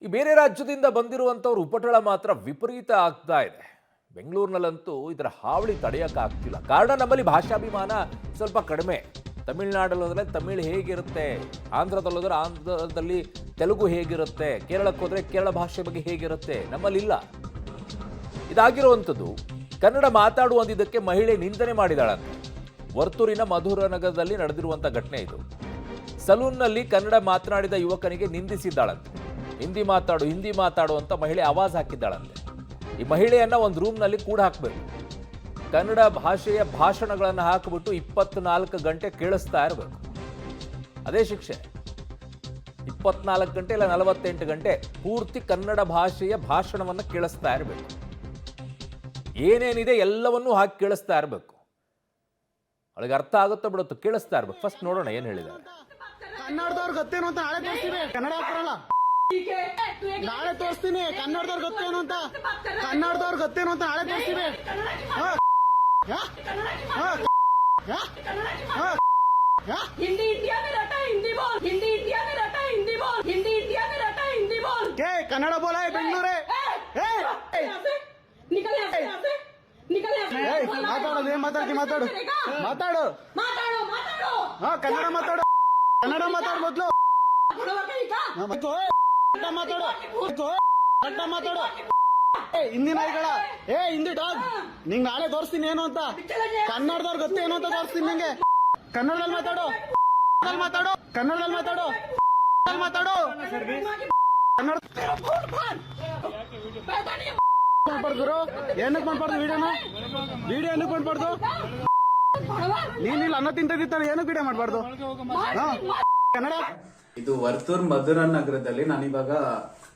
ಈ ಬೇರೆ ರಾಜ್ಯದಿಂದ ಬಂದಿರುವಂಥವ್ರು ಉಪಟಳ ಮಾತ್ರ ವಿಪರೀತ ಆಗ್ತಾ ಇದೆ. ಬೆಂಗಳೂರಿನಲ್ಲಂತೂ ಇದರ ಹಾವಳಿ ತಡೆಯೋಕ್ಕಾಗ್ತಿಲ್ಲ. ಕಾರಣ ನಮ್ಮಲ್ಲಿ ಭಾಷಾಭಿಮಾನ ಸ್ವಲ್ಪ ಕಡಿಮೆ. ತಮಿಳುನಾಡಲ್ಲೋದ್ರೆ ತಮಿಳು ಹೇಗಿರುತ್ತೆ, ಆಂಧ್ರದಲ್ಲೋದ್ರೆ ಆಂಧ್ರದಲ್ಲಿ ತೆಲುಗು ಹೇಗಿರುತ್ತೆ, ಕೇರಳಕ್ಕೆ ಹೋದರೆ ಕೇರಳ ಭಾಷೆ ಬಗ್ಗೆ ಹೇಗಿರುತ್ತೆ, ನಮ್ಮಲ್ಲಿಲ್ಲ. ಇದಾಗಿರುವಂಥದ್ದು ಕನ್ನಡ ಮಾತಾಡುವಂದಿದ್ದಕ್ಕೆ ಮಹಿಳೆ ನಿಂದನೆ ಮಾಡಿದಾಳಂತೆ. ವರ್ತೂರಿನ ಮಧುರನಗರದಲ್ಲಿ ನಡೆದಿರುವಂಥ ಘಟನೆ ಇದು. ಸಲೂನ್ನಲ್ಲಿ ಕನ್ನಡ ಮಾತನಾಡಿದ ಯುವಕನಿಗೆ ನಿಂದಿಸಿದ್ದಾಳಂತೆ. ಹಿಂದಿ ಮಾತಾಡು ಅಂತ ಮಹಿಳೆ ಆವಾಜ್ ಹಾಕಿದ್ದಾಳಂತೆ. ಈ ಮಹಿಳೆಯನ್ನ ಒಂದು ರೂಮ್ನಲ್ಲಿ ಕೂಡ ಹಾಕಬೇಕು. ಕನ್ನಡ ಭಾಷೆಯ ಭಾಷಣಗಳನ್ನು ಹಾಕಿಬಿಟ್ಟು 24 ಗಂಟೆ ಕೇಳಿಸ್ತಾ ಇರಬೇಕು. ಅದೇ ಶಿಕ್ಷೆ. 24 ಗಂಟೆ ಇಲ್ಲ 48 ಗಂಟೆ ಪೂರ್ತಿ ಕನ್ನಡ ಭಾಷೆಯ ಭಾಷಣವನ್ನು ಕೇಳಿಸ್ತಾ ಇರಬೇಕು. ಏನೇನಿದೆ ಎಲ್ಲವನ್ನೂ ಹಾಕಿ ಕೇಳಿಸ್ತಾ ಇರಬೇಕು. ಅವಳಿಗೆ ಅರ್ಥ ಆಗುತ್ತೋ ಬಿಡುತ್ತೋ ಕೇಳಿಸ್ತಾ ಇರ್ಬೇಕು. ಫಸ್ಟ್ ನೋಡೋಣ ಏನು ಹೇಳಿದ್ದಾರೆ. ಕನ್ನಡದವ್ರು ಗೊತ್ತೇನು ಅಂತ ನಾಳೆ ತೋರಿಸ್ತೀವಿ. ಕನ್ನಡ ಬರಲ್ಲ, ನಾಳೆ ತೋರಿಸ್ತೀನಿ. ಕನ್ನಡದವ್ರು ಗೊತ್ತೇನು ಅಂತ, ಕನ್ನಡದವ್ರು ಗೊತ್ತೇನು ಅಂತ ನಾಳೆ ತೋರಿಸ್ತೀವಿ. हिंदी इंडिया में रहता है, हिंदी बोल. हिंदी इंडिया में रहता है, हिंदी बोल. हिंदी इंडिया में रहता है, हिंदी बोल. कन्नड़ बोला है बेंगलुरु. निकल यहाँ से, निकल यहाँ से. ಮಾತಾಡೋದು ಏನ್ ಮಾತಾಡ್ತಿ? ಮಾತಾಡು ಮಾತಾಡು ಮಾತಾಡೋ ಮಾತಾಡೋ. ಹಾ, ಕನ್ನಡ ಮಾತಾಡು. ಕನ್ನಡ ಮಾತಾಡು ಮೊದ್ಲು. ಮಾತಾಡು ಹಿಂದಿ ನಾಯಿಗಳ. ಹಿಂದಿ ಡಾಗ್. ನಿಂಗ್ ನಾಳೆ ತೋರಿಸ್ತೀನಿ ಏನು ಅಂತ. ಕನ್ನಡದವ್ರು ಗೊತ್ತೇ ಏನು ಅಂತ ತೋರಿಸ್ತೀನಿ ನಿಂಗೆ. ಕನ್ನಡದಲ್ಲಿ ಮಾತಾಡು, ಮಾತಾಡು, ಕನ್ನಡದಲ್ಲಿ ಮಾತಾಡು, ಮಾತಾಡು. ಕನ್ನಡ ಮಾಡ್ಬಾರ್ದು. ಏನಕ್ಕೆ ಮಾಡ್ಬಾರ್ದು? ವಿಡಿಯೋ ಏನಕ್ಕೆ ಮಾಡ್ಬಾರ್ದು? ನೀನಿಲ್ಲ ಅನ್ನ ತಿಂತಿದ್ದಾನೆ, ಏನಕ್ಕೆ ವಿಡಿಯೋ ಮಾಡ್ಬಾರ್ದು? ಕನ್ನಡ. ಇದು ವರ್ತೂರ್ ಮಧುರ ನಗರದಲ್ಲಿ ನಾನಿವಾಗ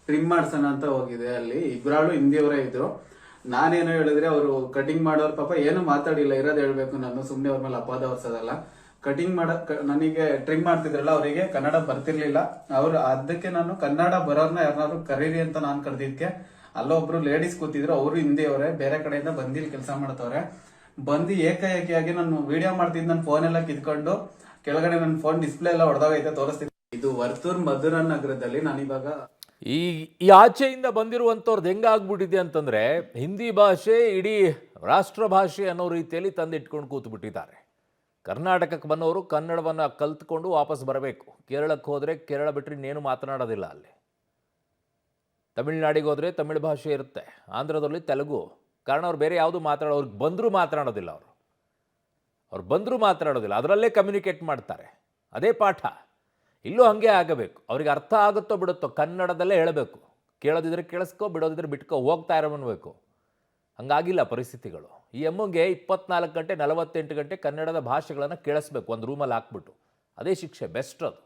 ಟ್ರಿಮ್ ಮಾಡ್ಸೋಣ ಅಂತ ಹೋಗಿದೆ. ಅಲ್ಲಿ ಇಬ್ರಾಳು ಹಿಂದಿಯವರೇ ಇದ್ರು. ನಾನೇನು ಹೇಳಿದ್ರೆ ಅವರು ಕಟಿಂಗ್ ಮಾಡೋರು ಪಾಪ ಏನು ಮಾತಾಡಿಲ್ಲ. ಇರೋದು ಹೇಳ್ಬೇಕು, ನಾನು ಸುಮ್ನೆ ಅವ್ರ ಮೇಲೆ ಅಪವಾದ ಹೊರ್ಸೋದಲ್ಲ. ಕಟಿಂಗ್ ನನಗೆ ಟ್ರಿಮ್ ಮಾಡ್ತಿದ್ರಲ್ಲ, ಅವರಿಗೆ ಕನ್ನಡ ಬರ್ತಿರ್ಲಿಲ್ಲ. ಅವ್ರು ಅದಕ್ಕೆ ನಾನು ಕನ್ನಡ ಬರೋರ್ನ ಯಾರನ್ನಾದ್ರು ಕರೀರಿ ಅಂತ ನಾನು ಕರೆದಿದ್ಕೆ ಅಲ್ಲೊಬ್ರು ಲೇಡೀಸ್ ಕೂತಿದ್ರು. ಅವರು ಹಿಂದಿಯವರೇ, ಬೇರೆ ಕಡೆಯಿಂದ ಬಂದಿಲ್ಲಿ ಕೆಲಸ ಮಾಡ್ತವ್ರೆ. ಬಂದು ಏಕಾಏಕಿಯಾಗಿ ನಾನು ವಿಡಿಯೋ ಮಾಡ್ತಿದ್ ನನ್ನ ಫೋನ್ ಎಲ್ಲ ಕಿತ್ಕೊಂಡು ಕೆಳಗಡೆ ನನ್ನ ಫೋನ್ ಡಿಸ್ಪ್ಲೇ ಎಲ್ಲ ಹೊಡೆದೋಗೈತೆ, ತೋರಿಸ್ತೀನಿ. ಇದು ವರ್ತೂರ್ ಮಧುರ ನಗರದಲ್ಲಿ ನಾನಿವಾಗ ಈ ಆಚೆಯಿಂದ ಬಂದಿರುವಂಥವ್ರದ್ದು ಹೆಂಗಾಗ್ಬಿಟ್ಟಿದೆ ಅಂತಂದ್ರೆ, ಹಿಂದಿ ಭಾಷೆ ಇಡೀ ರಾಷ್ಟ್ರ ಭಾಷೆ ಅನ್ನೋ ರೀತಿಯಲ್ಲಿ ತಂದಿಟ್ಕೊಂಡು ಕೂತ್ಬಿಟ್ಟಿದ್ದಾರೆ. ಕರ್ನಾಟಕಕ್ಕೆ ಬಂದವರು ಕನ್ನಡವನ್ನು ಕಲ್ತ್ಕೊಂಡು ವಾಪಸ್ ಬರಬೇಕು. ಕೇರಳಕ್ಕೆ ಹೋದರೆ ಕೇರಳ ಬಿಟ್ಟರೆ ಇನ್ನೇನು ಮಾತನಾಡೋದಿಲ್ಲ. ಅಲ್ಲಿ ತಮಿಳ್ನಾಡಿಗೆ ಹೋದರೆ ತಮಿಳು ಭಾಷೆ ಇರುತ್ತೆ, ಆಂಧ್ರದಲ್ಲಿ ತೆಲುಗು. ಕಾರಣ ಅವ್ರು ಬೇರೆ ಯಾವುದು ಅವ್ರಿಗೆ ಬಂದರೂ ಮಾತನಾಡೋದಿಲ್ಲ. ಅವ್ರು ಬಂದರೂ ಮಾತನಾಡೋದಿಲ್ಲ, ಅದರಲ್ಲೇ ಕಮ್ಯುನಿಕೇಟ್ ಮಾಡ್ತಾರೆ. ಅದೇ ಪಾಠ ಇಲ್ಲೂ ಹಾಗೆ ಆಗಬೇಕು. ಅವ್ರಿಗೆ ಅರ್ಥ ಆಗುತ್ತೋ ಬಿಡುತ್ತೋ ಕನ್ನಡದಲ್ಲೇ ಹೇಳಬೇಕು. ಕೇಳೋದಿದ್ರೆ ಕೇಳಿಸ್ಕೋ, ಬಿಡೋದಿದ್ರೆ ಬಿಟ್ಕೋ, ಹೋಗ್ತಾ ಇರೋನ್ಬೇಕು. ಹಂಗಾಗಿಲ್ಲ ಪರಿಸ್ಥಿತಿಗಳು. ಈ ಅಮ್ಮಂಗೆ 24 ಗಂಟೆ 48 ಗಂಟೆ ಕನ್ನಡದ ಭಾಷೆಗಳನ್ನು ಕೇಳಿಸ್ಬೇಕು ಒಂದು ರೂಮಲ್ಲಿ ಹಾಕ್ಬಿಟ್ಟು. ಅದೇ ಶಿಕ್ಷೆ ಬೆಸ್ಟ್ ಅದು.